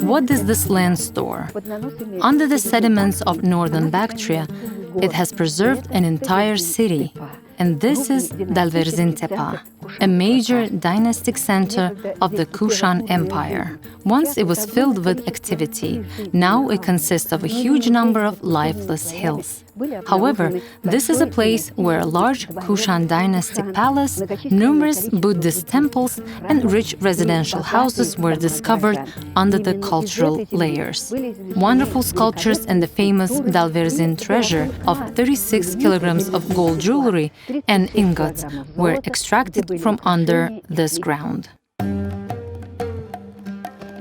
What does this land store? Under the sediments of northern Bactria, it has preserved an entire city. And this is Dalverzintepa, a major dynastic center of the Kushan Empire. Once it was filled with activity, now it consists of a huge number of lifeless hills. However, this is a place where a large Kushan dynastic palace, numerous Buddhist temples, and rich residential houses were discovered under the cultural layers. Wonderful sculptures and the famous Dalverzin treasure of 36 kilograms of gold jewelry and ingots were extracted from under this ground.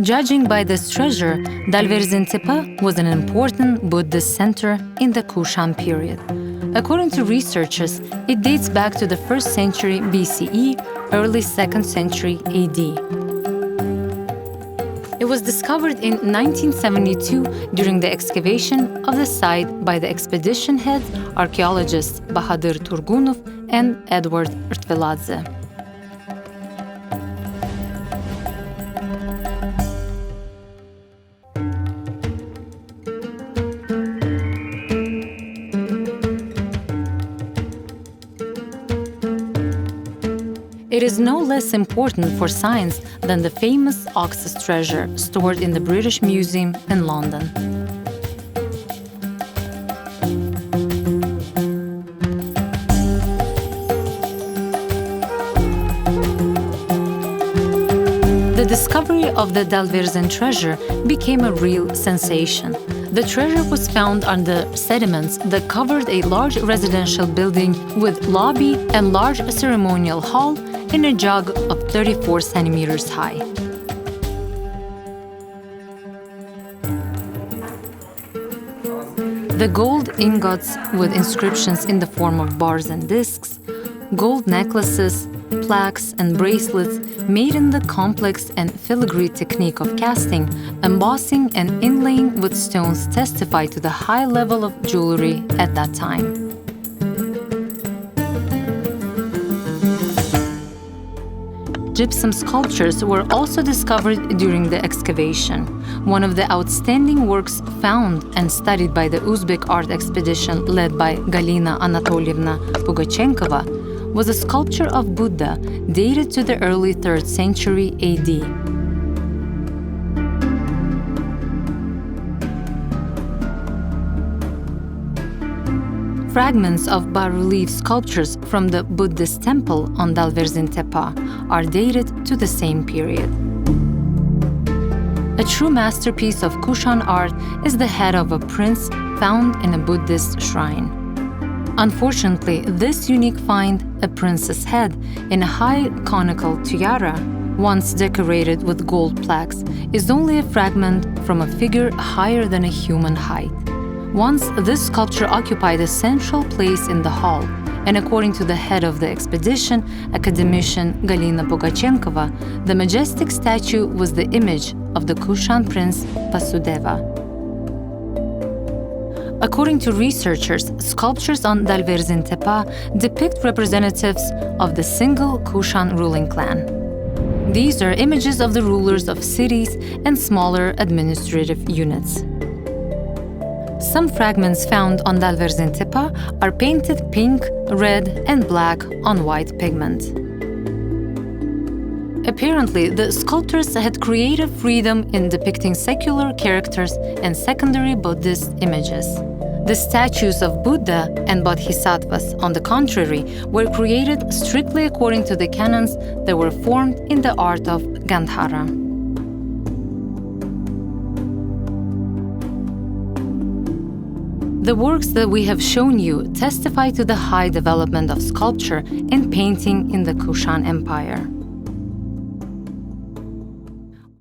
Judging by this treasure, Dalverzintepa was an important Buddhist center in the Kushan period. According to researchers, it dates back to the 1st century BCE, early 2nd century AD. It was discovered in 1972 during the excavation of the site by the expedition head archaeologists Bahadur Turgunov and Edward Rtveladze. It is no less important for science than the famous Oxus treasure stored in the British Museum in London. The discovery of the Dalverzin treasure became a real sensation. The treasure was found under sediments that covered a large residential building with lobby and large ceremonial hall in a jug of 34 centimeters high. The gold ingots with inscriptions in the form of bars and discs, gold necklaces, plaques, and bracelets made in the complex and filigree technique of casting, embossing, and inlaying with stones testify to the high level of jewelry at that time. Gypsum sculptures were also discovered during the excavation. One of the outstanding works found and studied by the Uzbek art expedition led by Galina Anatolievna Pugachenkova was a sculpture of Buddha dated to the early 3rd century AD. Fragments of bas-relief sculptures from the Buddhist temple on Dalverzintepa are dated to the same period. A true masterpiece of Kushan art is the head of a prince found in a Buddhist shrine. Unfortunately, this unique find, a prince's head in a high conical tiara, once decorated with gold plaques, is only a fragment from a figure higher than a human height. Once, this sculpture occupied a central place in the hall, and according to the head of the expedition, academician Galina Pugachenkova, the majestic statue was the image of the Kushan prince Vasudeva. According to researchers, sculptures on Dalverzintepa depict representatives of the single Kushan ruling clan. These are images of the rulers of cities and smaller administrative units. Some fragments found on Dalverzintepa are painted pink, red, and black on white pigment. Apparently, the sculptors had creative freedom in depicting secular characters and secondary Buddhist images. The statues of Buddha and Bodhisattvas, on the contrary, were created strictly according to the canons that were formed in the art of Gandhara. The works that we have shown you testify to the high development of sculpture and painting in the Kushan Empire.